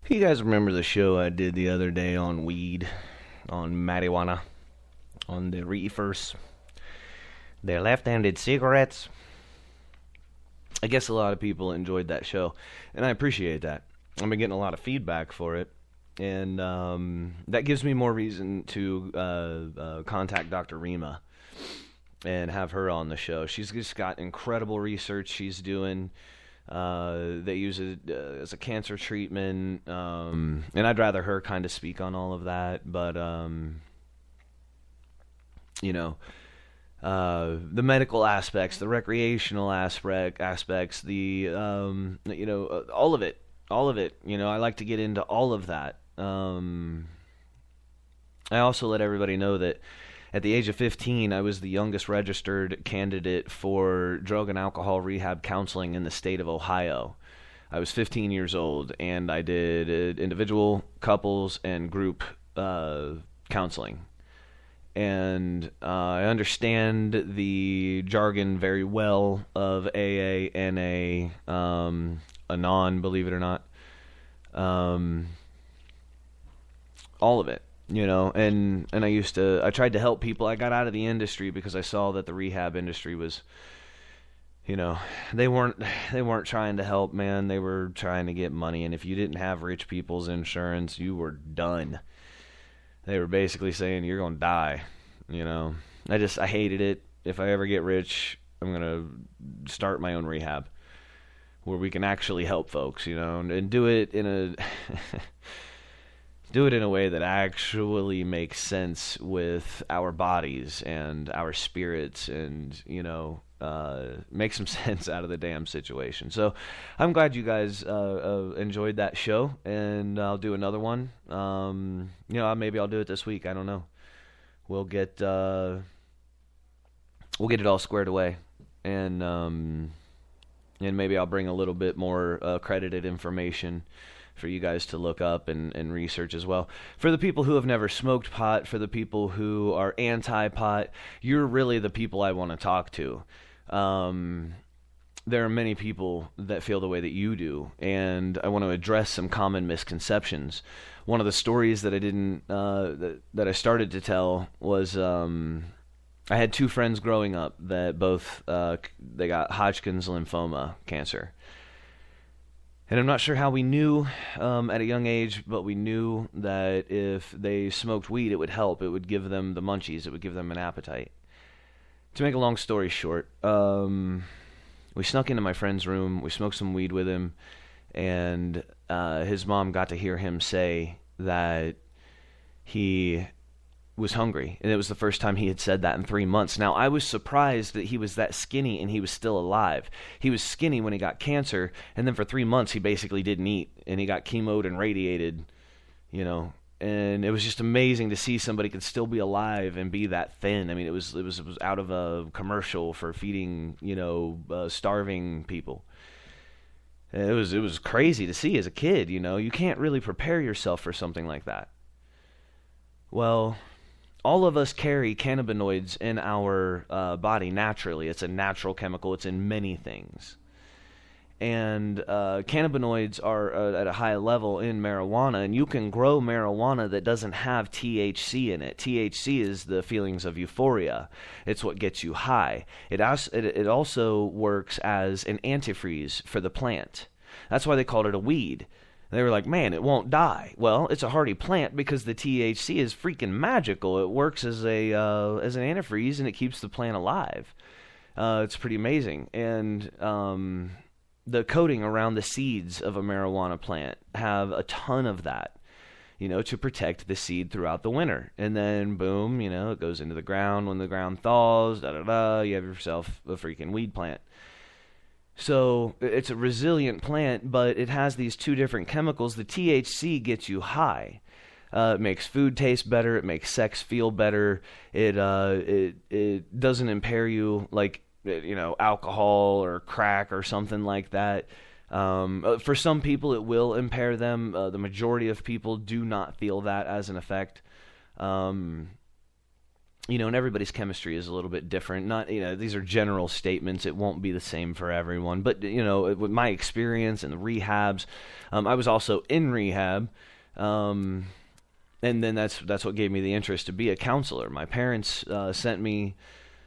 You guys remember the show I did the other day on weed, on marijuana, on the reefers, the left-handed cigarettes? I guess a lot of people enjoyed that show, and I appreciate that. I've been getting a lot of feedback for it, and that gives me more reason to contact Dr. Rima and have her on the show. She's just got incredible research she's doing. They use it as a cancer treatment, and I'd rather her kind of speak on all of that. But you know, the medical aspects, the recreational aspects, the all of it, all of it. I like to get into all of that. I also let everybody know that at the age of 15, I was the youngest registered candidate for drug and alcohol rehab counseling in the state of Ohio. I was 15 years old, and I did individual, couples, and group counseling. And I understand the jargon very well of AA, NA, Anon, believe it or not. All of it. And I tried to help people. I got out of the industry because I saw that the rehab industry was, they weren't trying to help, man. They were trying to get money, and if you didn't have rich people's insurance, you were done. They were basically saying you're going to die, I hated it. If I ever get rich, I'm going to start my own rehab where we can actually help folks, and do it in a do it in a way that actually makes sense with our bodies and our spirits, and make some sense out of the damn situation. So I'm glad you guys enjoyed that show, and I'll do another one. Maybe I'll do it this week. I don't know. We'll get it all squared away, and maybe I'll bring a little bit more accredited information for you guys to look up and research as well. For the people who have never smoked pot, for the people who are anti-pot, you're really the people I want to talk to. There are many people that feel the way that you do, and I want to address some common misconceptions. One of the stories that I didn't that I started to tell was I had two friends growing up that both they got Hodgkin's lymphoma cancer. And I'm not sure how we knew at a young age, but we knew that if they smoked weed, it would help. It would give them the munchies. It would give them an appetite. To make a long story short, we snuck into my friend's room. We smoked some weed with him, and his mom got to hear him say that he was hungry, and it was the first time he had said that in 3 months. Now, I was surprised that he was that skinny and he was still alive. He was skinny when he got cancer, and then for 3 months he basically didn't eat, and he got chemoed and radiated, and it was just amazing to see somebody could still be alive and be that thin. I mean, it was out of a commercial for feeding, starving people. It was crazy to see as a kid. You can't really prepare yourself for something like that. Well, all of us carry cannabinoids in our body naturally. It's a natural chemical. It's in many things. And cannabinoids are at a high level in marijuana, and you can grow marijuana that doesn't have THC in it. THC is the feelings of euphoria. It's what gets you high. It also works as an antifreeze for the plant. That's why they called it a weed. They were like, man, it won't die. Well, it's a hardy plant because the THC is freaking magical. It works as an antifreeze, and it keeps the plant alive. It's pretty amazing. And the coating around the seeds of a marijuana plant have a ton of that, to protect the seed throughout the winter. And then, boom, it goes into the ground. When the ground thaws, you have yourself a freaking weed plant. So it's a resilient plant, but it has these two different chemicals. The THC gets you high. It makes food taste better. It makes sex feel better. It doesn't impair you like alcohol or crack or something like that. For some people, it will impair them. The majority of people do not feel that as an effect. and everybody's chemistry is a little bit different. Not, these are general statements. It won't be the same for everyone. But, with my experience in the rehabs, I was also in rehab, and then that's what gave me the interest to be a counselor. My parents sent me.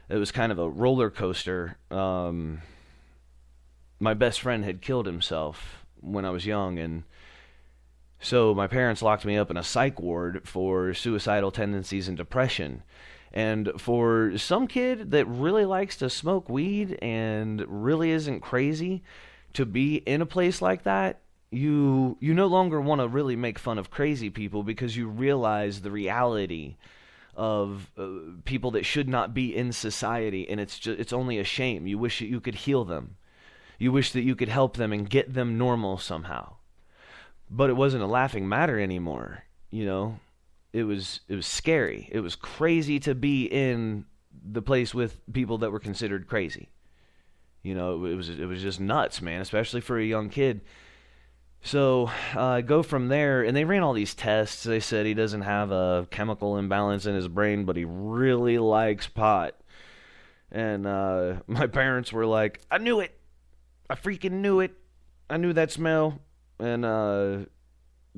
It was kind of a roller coaster. My best friend had killed himself when I was young, and so my parents locked me up in a psych ward for suicidal tendencies and depression. And for some kid that really likes to smoke weed and really isn't crazy, to be in a place like that, you no longer want to really make fun of crazy people, because you realize the reality of people that should not be in society, and it's only a shame. You wish that you could heal them. You wish that you could help them and get them normal somehow. But it wasn't a laughing matter anymore, It was scary. It was crazy to be in the place with people that were considered crazy. It was just nuts, man, especially for a young kid. So I go from there, and they ran all these tests. They said he doesn't have a chemical imbalance in his brain, but he really likes pot. And my parents were like, I knew it. I freaking knew it. I knew that smell. And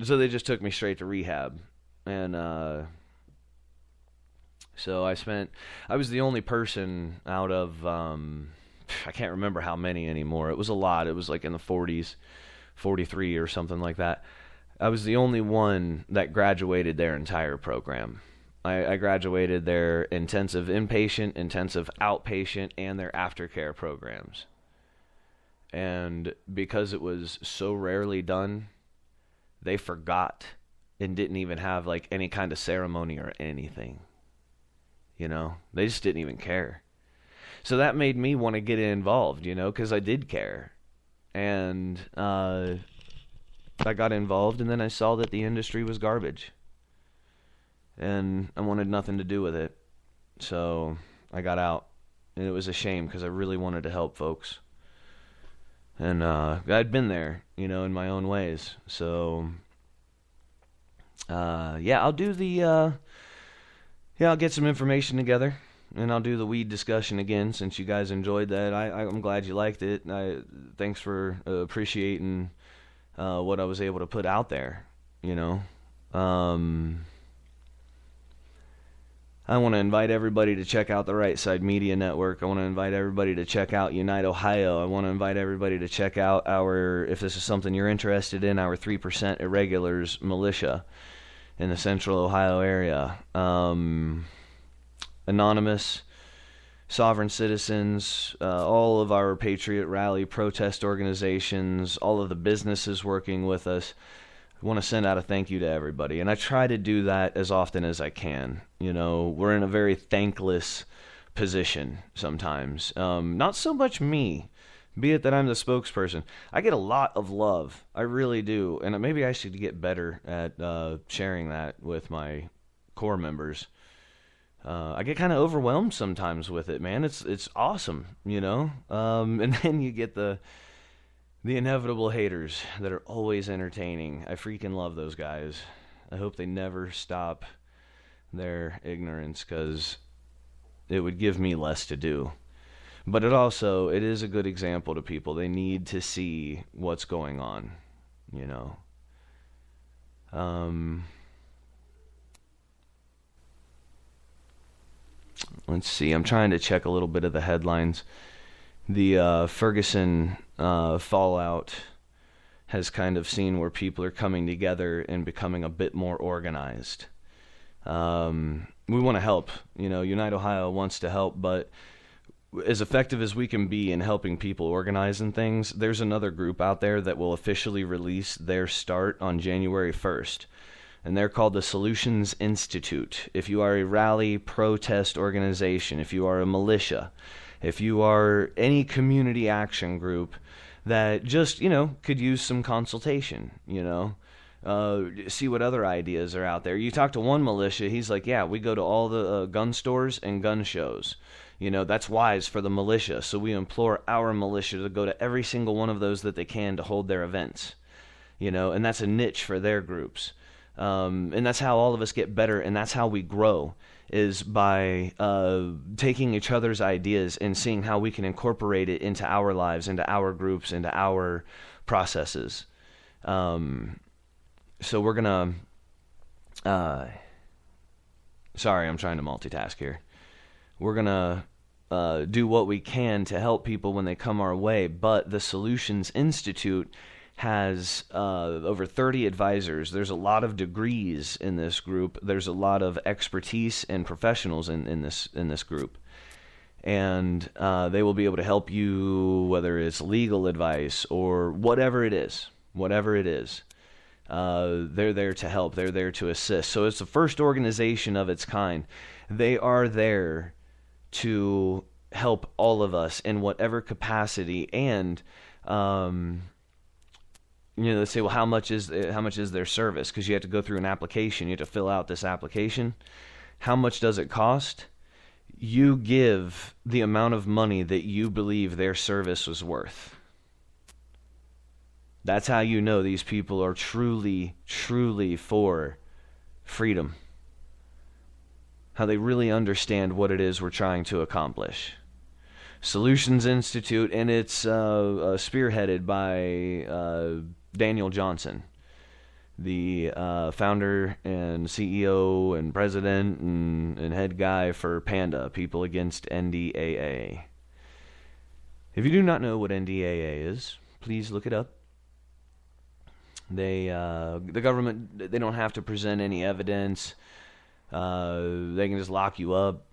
so they just took me straight to rehab. And so I was the only person out of, I can't remember how many anymore. It was a lot. It was like in the 40s, 43 or something like that. I was the only one that graduated their entire program. I graduated their intensive inpatient, intensive outpatient, and their aftercare programs. And because it was so rarely done, they forgot and didn't even have like any kind of ceremony or anything. They just didn't even care. So that made me want to get involved, because I did care. And I got involved, and then I saw that the industry was garbage. And I wanted nothing to do with it. So I got out. And it was a shame, because I really wanted to help folks. And I'd been there, in my own ways. So, I'll do I'll get some information together, and I'll do the weed discussion again, since you guys enjoyed that. I'm glad you liked it. Thanks for appreciating what I was able to put out there, I want to invite everybody to check out the Right Side Media Network. I want to invite everybody to check out Unite Ohio. I want to invite everybody to check out if this is something you're interested in, our 3% Irregulars militia in the central Ohio area. Anonymous, Sovereign Citizens, all of our Patriot Rally protest organizations, all of the businesses working with us. I want to send out a thank you to everybody, and I try to do that as often as I can. We're in a very thankless position sometimes. Not so much me, be it that I'm the spokesperson. I get a lot of love. I really do, and maybe I should get better at sharing that with my core members. I get kind of overwhelmed sometimes with it, man. It's awesome, and then you get the inevitable haters that are always entertaining. I freaking love those guys. I hope they never stop their ignorance, because it would give me less to do. But it is a good example to people. They need to see what's going on, Let's see. I'm trying to check a little bit of the headlines. The Ferguson fallout has kind of seen where people are coming together and becoming a bit more organized. We want to help. Unite Ohio wants to help, but as effective as we can be in helping people organize and things, there's another group out there that will officially release their start on January 1st. And they're called the Solutions Institute. If you are a rally protest organization, if you are a militia, if you are any community action group that just, could use some consultation, see what other ideas are out there. You talk to one militia, he's like, yeah, we go to all the gun stores and gun shows. That's wise for the militia. So we implore our militia to go to every single one of those that they can to hold their events. And that's a niche for their groups. And that's how all of us get better, and that's how we grow, is by taking each other's ideas and seeing how we can incorporate it into our lives, into our groups, into our processes. So we're going to... sorry, I'm trying to multitask here. We're going to do what we can to help people when they come our way, but the Solutions Institute has over 30 advisors. There's a lot of degrees in this group. There's a lot of expertise and professionals in this group. And they will be able to help you, whether it's legal advice or whatever it is. They're there to help. They're there to assist. So it's the first organization of its kind. They are there to help all of us in whatever capacity. And they say, well, how much is their service? Because you have to go through an application. You have to fill out this application. How much does it cost? You give the amount of money that you believe their service was worth. That's how you know these people are truly, truly for freedom. How they really understand what it is we're trying to accomplish. Solutions Institute, and it's spearheaded by Daniel Johnson, the founder and CEO and president and head guy for PANDA, People Against NDAA. If you do not know what NDAA is, please look it up. The government, they don't have to present any evidence. They can just lock you up.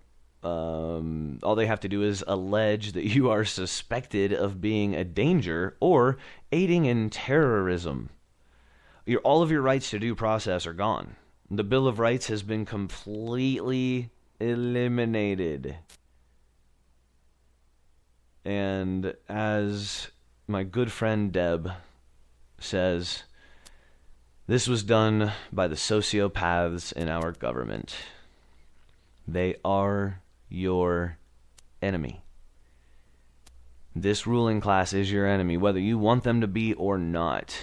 All they have to do is allege that you are suspected of being a danger or aiding in terrorism. All of your rights to due process are gone. The Bill of Rights has been completely eliminated. And as my good friend Deb says, this was done by the sociopaths in our government. They are your enemy. This ruling class is your enemy, whether you want them to be or not.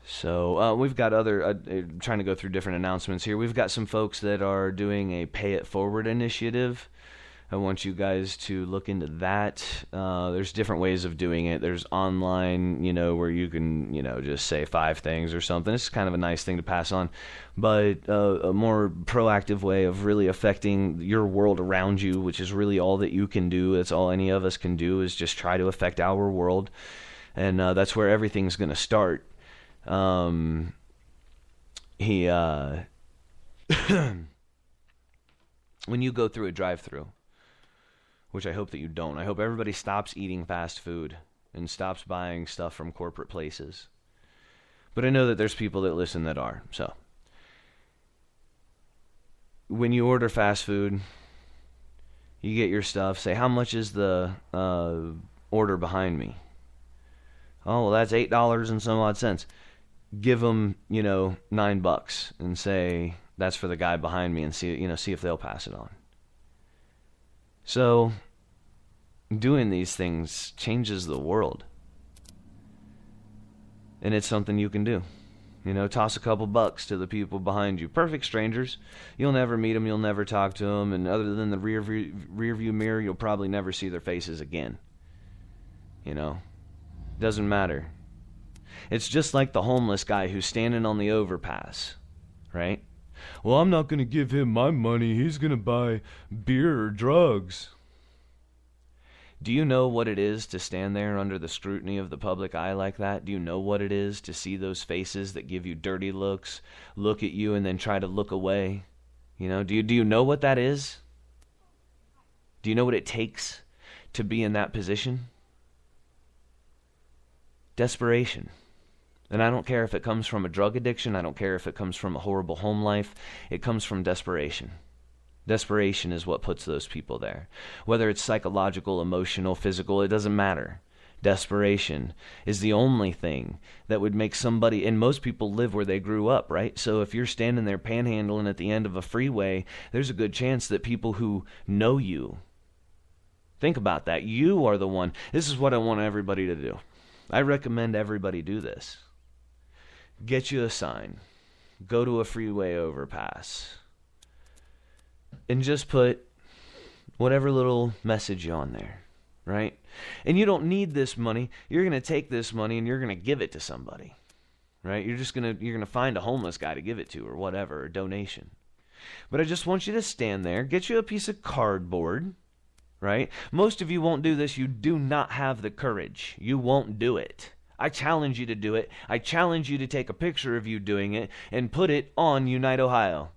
So we've got other, trying to go through different announcements here. We've got some folks that are doing a Pay It Forward initiative. I want you guys to look into that. There's different ways of doing it. There's online, where you can, just say 5 things or something. It's kind of a nice thing to pass on. But a more proactive way of really affecting your world around you, which is really all that you can do. That's all any of us can do, is just try to affect our world. And that's where everything's going to start. When you go through a drive-through, which I hope that you don't. I hope everybody stops eating fast food and stops buying stuff from corporate places. But I know that there's people that listen that are. So, when you order fast food, you get your stuff. Say, how much is the order behind me? Oh, well, that's $8 and some odd cents. Give them, $9 and say, that's for the guy behind me, and see if they'll pass it on. So, doing these things changes the world. And it's something you can do. Toss a couple bucks to the people behind you. Perfect strangers. You'll never meet them. You'll never talk to them. And other than the rear view mirror, you'll probably never see their faces again. Doesn't matter. It's just like the homeless guy who's standing on the overpass, right? Well, I'm not going to give him my money. He's going to buy beer or drugs. Do you know what it is to stand there under the scrutiny of the public eye like that? Do you know what it is to see those faces that give you dirty looks, look at you, and then try to look away? Do you know what that is? Do you know what it takes to be in that position? Desperation. And I don't care if it comes from a drug addiction. I don't care if it comes from a horrible home life. It comes from desperation. Desperation is what puts those people there. Whether it's psychological, emotional, physical, it doesn't matter. Desperation is the only thing that would make somebody, and most people live where they grew up, right? So if you're standing there panhandling at the end of a freeway, there's a good chance that people who know you, think about that. You are the one. This is what I want everybody to do. I recommend everybody do this. Get you a sign. go to a freeway overpass and just put whatever little message on there, right? And you don't need this money. You're going to take this money and you're going to give it to somebody, right? You're going to find a homeless guy to give it to or whatever, a donation. But I just want you to stand there, get you a piece of cardboard, right? Most of you won't do this. You do not have the courage. You won't do it. I challenge you to do it. I challenge you to take a picture of you doing it and put it on Unite Ohio.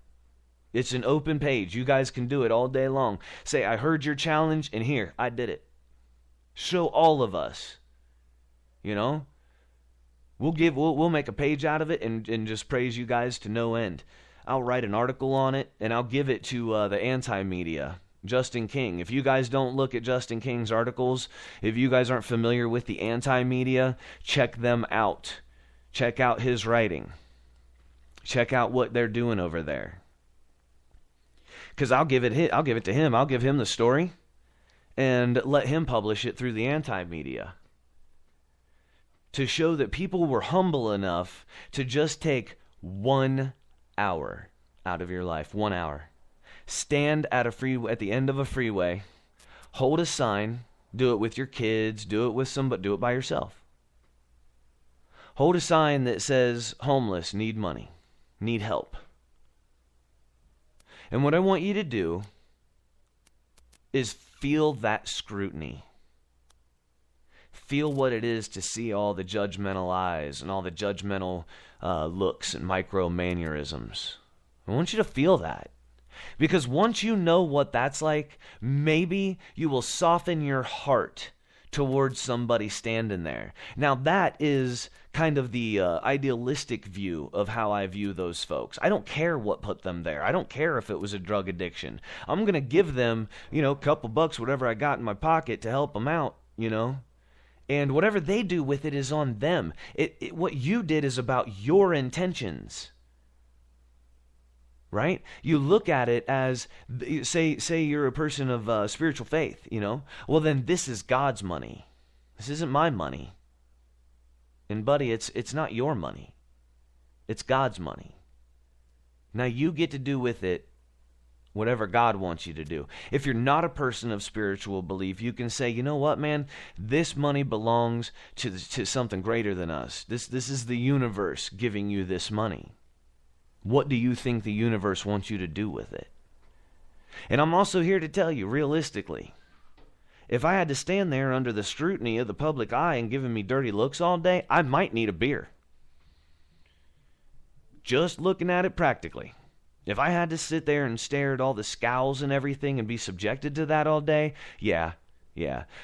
It's an open page. You guys can do it all day long. Say, I heard your challenge, and here, I did it. Show all of us. You know? We'll make a page out of it and just praise you guys to no end. I'll write an article on it, and I'll give it to the anti-media. Justin King. If you guys don't look at Justin King's articles, if you guys aren't familiar with the anti-media, check them out. Check out his writing. Check out what they're doing over there. Because I'll give it to him. I'll give him the story and let him publish it through the anti-media to show that people were humble enough to just take 1 hour out of your life. 1 hour. Stand at the end of a freeway, hold a sign, do it with your kids, do it with somebody, do it by yourself. Hold a sign that says, homeless, need money, need help. And what I want you to do is feel that scrutiny. Feel what it is to see all the judgmental eyes and all the judgmental looks and micro mannerisms. I want you to feel that. Because once you know what that's like, maybe you will soften your heart towards somebody standing there. Now that is kind of the idealistic view of how I view those folks. I don't care what put them there. I don't care if it was a drug addiction. I'm going to give them, a couple bucks, whatever I got in my pocket to help them out, And whatever they do with it is on them. What you did is about your intentions. Right? You look at it as, say you're a person of spiritual faith, Well, then this is God's money. This isn't my money. And buddy, it's not your money. It's God's money. Now you get to do with it whatever God wants you to do. If you're not a person of spiritual belief, you can say, you know what, man? This money belongs to something greater than us. This is the universe giving you this money. What do you think the universe wants you to do with it? And I'm also here to tell you, realistically, if I had to stand there under the scrutiny of the public eye and giving me dirty looks all day, I might need a beer. Just looking at it practically. If I had to sit there and stare at all the scowls and everything and be subjected to that all day, yeah,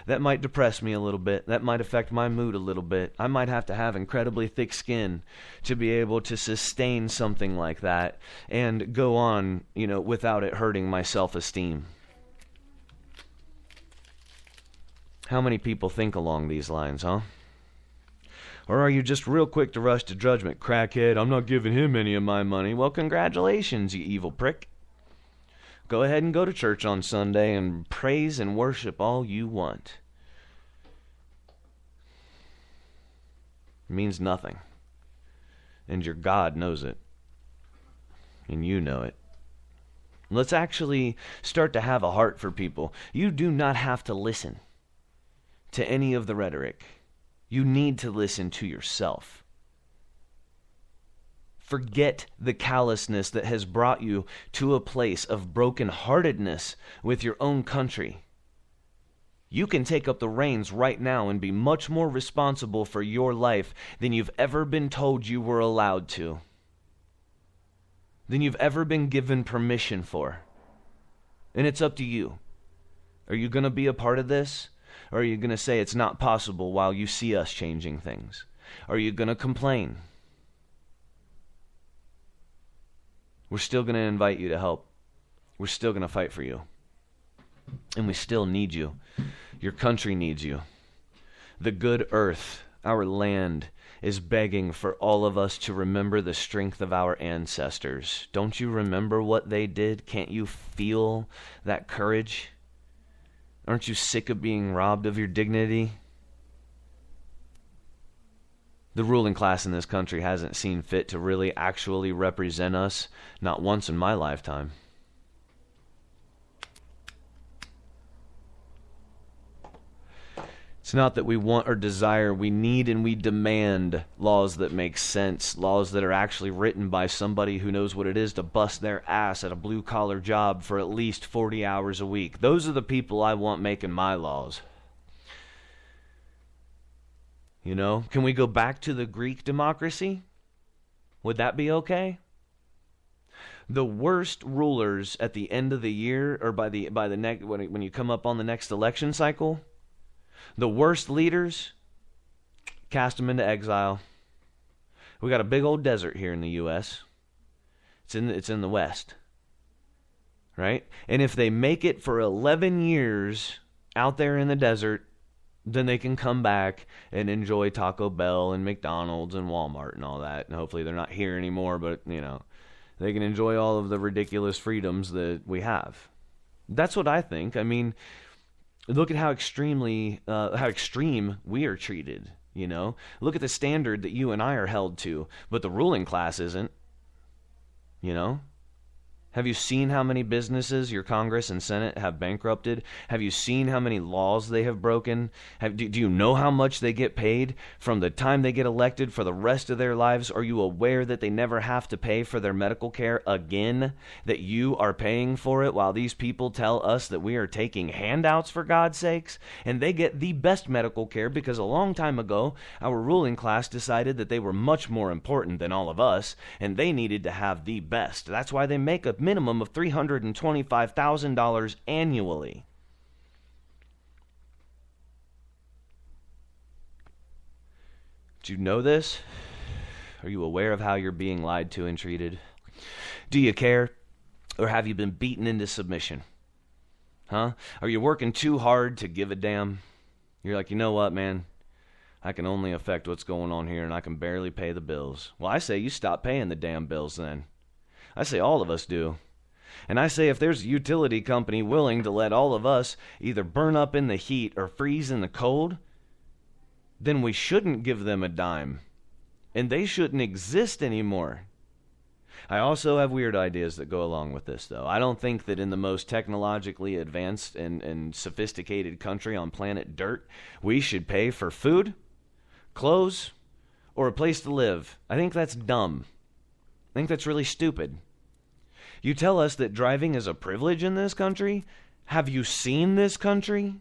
that might depress me a little bit. That might affect my mood a little bit. I might have to have incredibly thick skin to be able to sustain something like that and go on, without it hurting my self-esteem. How many people think along these lines, huh? Or are you just real quick to rush to judgment? Crackhead, I'm not giving him any of my money. Well, congratulations, you evil prick. Go ahead and go to church on Sunday and praise and worship all you want. It means nothing. And your God knows it. And you know it. Let's actually start to have a heart for people. You do not have to listen to any of the rhetoric. You need to listen to yourself. Forget the callousness that has brought you to a place of brokenheartedness with your own country. You can take up the reins right now and be much more responsible for your life than you've ever been told you were allowed to. Than you've ever been given permission for. And it's up to you. Are you going to be a part of this? Or are you going to say it's not possible while you see us changing things? Are you going to complain? We're still going to invite you to help. We're still going to fight for you. And we still need you. Your country needs you. The good earth, our land, is begging for all of us to remember the strength of our ancestors. Don't you remember what they did? Can't you feel that courage? Aren't you sick of being robbed of your dignity? The ruling class in this country hasn't seen fit to really actually represent us, not once in my lifetime. It's not that we want or desire, we need and we demand laws that make sense, laws that are actually written by somebody who knows what it is to bust their ass at a blue-collar job for at least 40 hours a week. Those are the people I want making my laws. You know, can we go back to the Greek democracy? Would that be okay? The worst rulers at the end of the year, or by the next when you come up on the next election cycle, the worst leaders, cast them into exile. We got a big old desert here in the U.S. It's in the West, right? And if they make it for 11 years out there in the desert, then they can come back and enjoy Taco Bell and McDonald's and Walmart and all that. And hopefully they're not here anymore, but, you know, they can enjoy all of the ridiculous freedoms that we have. That's what I think. I mean, look at how extreme we are treated, you know? Look at the standard that you and I are held to, but the ruling class isn't, you know? Have you seen how many businesses your Congress and Senate have bankrupted? Have you seen how many laws they have broken? Do you know how much they get paid from the time they get elected for the rest of their lives? Are you aware that they never have to pay for their medical care again? That you are paying for it while these people tell us that we are taking handouts, for God's sakes? And they get the best medical care because a long time ago, our ruling class decided that they were much more important than all of us, and they needed to have the best. That's why they make a minimum of $325,000 annually. Do you know this? Are you aware of how you're being lied to and treated? Do you care? Or have you been beaten into submission? Huh? Are you working too hard to give a damn? You're like, you know what, man? I can only affect what's going on here and I can barely pay the bills. Well, I say you stop paying the damn bills then. I say all of us do. And I say if there's a utility company willing to let all of us either burn up in the heat or freeze in the cold, then we shouldn't give them a dime. And they shouldn't exist anymore. I also have weird ideas that go along with this, though. I don't think that in the most technologically advanced and sophisticated country on planet Dirt, we should pay for food, clothes, or a place to live. I think that's dumb. I think that's really stupid. You tell us that driving is a privilege in this country? Have you seen this country?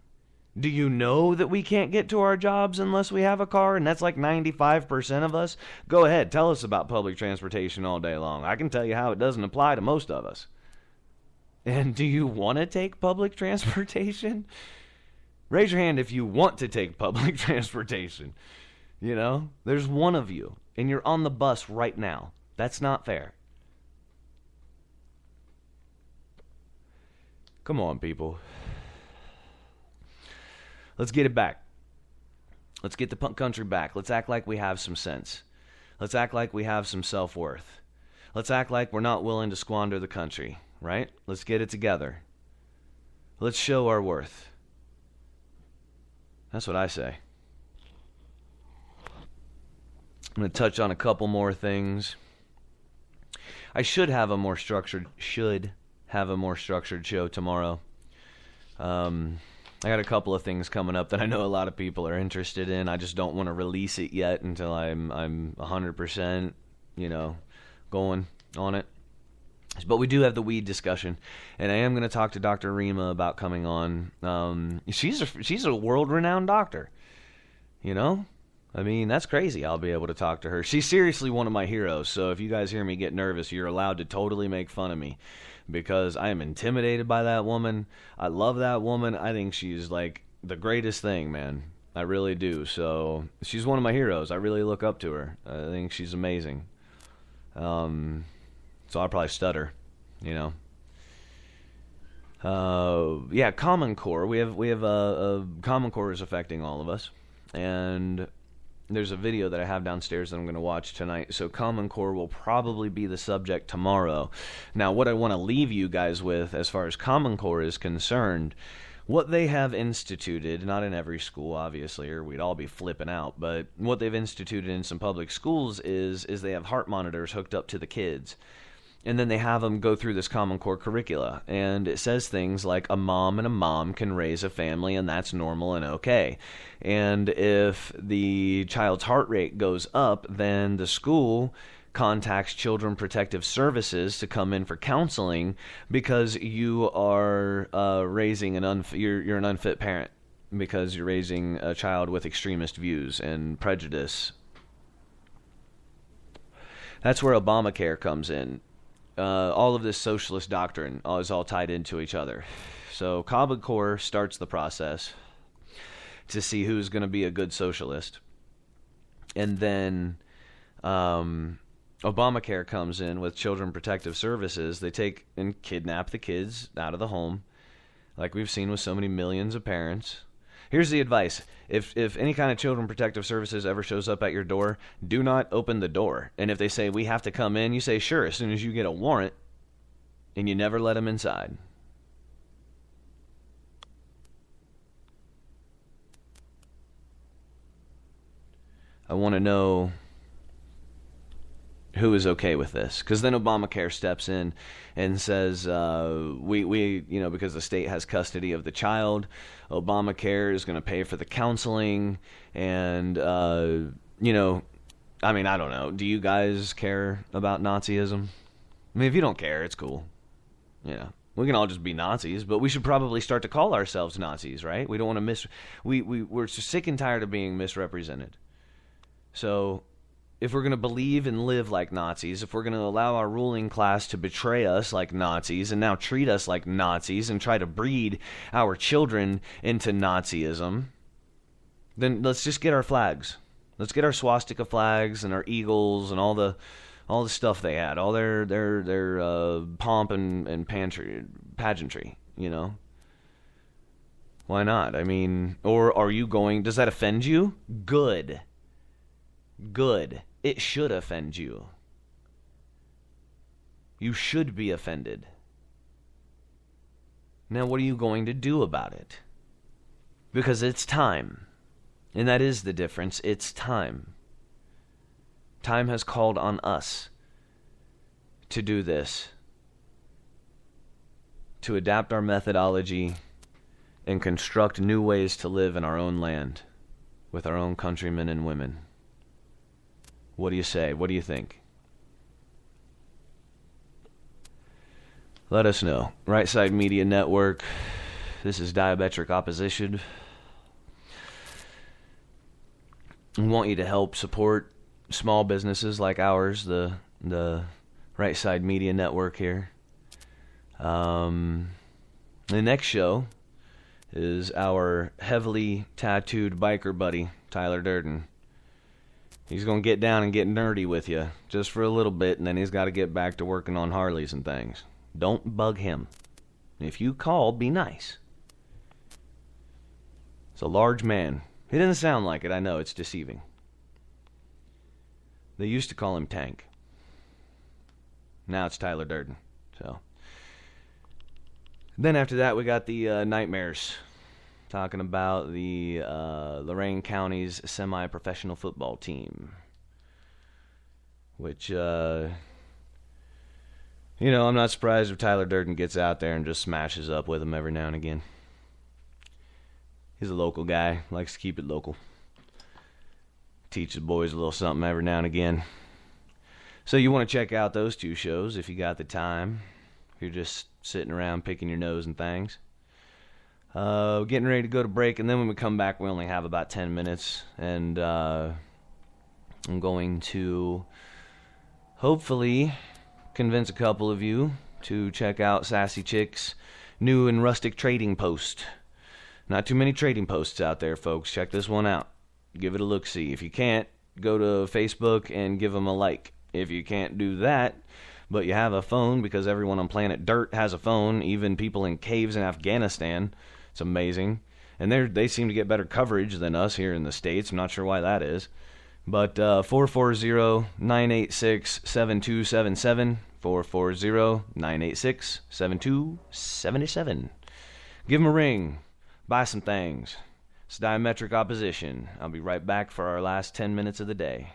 Do you know that we can't get to our jobs unless we have a car? And that's like 95% of us. Go ahead, tell us about public transportation all day long. I can tell you how it doesn't apply to most of us. And do you want to take public transportation? Raise your hand if you want to take public transportation. You know, there's one of you, and you're on the bus right now. That's not fair. Come on, people. Let's get it back. Let's get the punk country back. Let's act like we have some sense. Let's act like we have some self-worth. Let's act like we're not willing to squander the country, right? Let's get it together. Let's show our worth. That's what I say. I'm going to touch on a couple more things. I should have a more structured show tomorrow. I got a couple of things coming up that I know a lot of people are interested in. I just don't want to release it yet until I'm 100%, going on it. But we do have the weed discussion, and I am going to talk to Dr. Rima about coming on. She's a world-renowned doctor, I mean, that's crazy. I'll be able to talk to her. She's seriously one of my heroes, so if you guys hear me get nervous, you're allowed to totally make fun of me because I am intimidated by that woman. I love that woman. I think she's like the greatest thing, man. I really do. So she's one of my heroes. I really look up to her. I think she's amazing. So I'll probably stutter, Common Core. We have Common Core is affecting all of us, and there's a video that I have downstairs that I'm going to watch tonight. So Common Core will probably be the subject tomorrow. Now, what I want to leave you guys with as far as Common Core is concerned, What they have instituted, not in every school, obviously, or we'd all be flipping out, but what they've instituted in some public schools is they have heart monitors hooked up to the kids. And then they have them go through this Common Core curricula. And it says things like a mom and a mom can raise a family, and that's normal and okay. And if the child's heart rate goes up, then the school contacts Children Protective Services to come in for counseling because you are raising you're an unfit parent because you're raising a child with extremist views and prejudice. That's where Obamacare comes in. All of this socialist doctrine is all tied into each other. So Common Core starts the process to see who's going to be a good socialist. And then Obamacare comes in with Children Protective Services. They take and kidnap the kids out of the home, like we've seen with so many millions of parents. Here's the advice. If any kind of Children Protective Services ever shows up at your door, do not open the door. And if they say, we have to come in, you say, sure, as soon as you get a warrant, and you never let them inside. I want to know who is okay with this, because then Obamacare steps in and says we because the state has custody of the child, Obamacare is going to pay for the counseling, and I don't know, do you guys care about Nazism? I mean, if you don't care, it's cool. We can all just be Nazis, but we should probably start to call ourselves Nazis, right? We don't want to we're sick and tired of being misrepresented. So if we're going to believe and live like Nazis, if we're going to allow our ruling class to betray us like Nazis and now treat us like Nazis and try to breed our children into Nazism, then let's just get our flags. Let's get our swastika flags and our eagles and all the stuff they had, all their pomp and pageantry, Why not? I mean, or are you does that offend you? Good. It should offend you. You should be offended. Now, what are you going to do about it? Because it's time. And that is the difference. It's time. Time has called on us to do this. To adapt our methodology and construct new ways to live in our own land with our own countrymen and women. What do you say? What do you think? Let us know. Right Side Media Network. This is Diametric Opposition. We want you to help support small businesses like ours, the Right Side Media Network here. The next show is our heavily tattooed biker buddy, Tyler Durden. He's going to get down and get nerdy with you just for a little bit, and then he's got to get back to working on Harleys and things. Don't bug him. If you call, be nice. It's a large man. He doesn't sound like it. I know, it's deceiving. They used to call him Tank. Now it's Tyler Durden. So. Then after that, we got the Nightmares. Talking about the Lorain County's semi-professional football team. Which, I'm not surprised if Tyler Durden gets out there and just smashes up with them every now and again. He's a local guy, likes to keep it local. Teach the boys a little something every now and again. So you want to check out those two shows if you got the time. If you're just sitting around picking your nose and things. Getting ready to go to break, and then when we come back, we only have about 10 minutes, and I'm going to hopefully convince a couple of you to check out Sassy Chick's new and rustic trading post. Not too many trading posts out there, folks. Check this one out. Give it a look-see. If you can't, go to Facebook and give them a like. If you can't do that, but you have a phone, because everyone on planet Dirt has a phone, even people in caves in Afghanistan. It's amazing. And they seem to get better coverage than us here in the States. I'm not sure why that is. But 440-986-7277. 440-986-7277. Give them a ring. buy some things. It's diametric opposition. I'll be right back for our last 10 minutes of the day.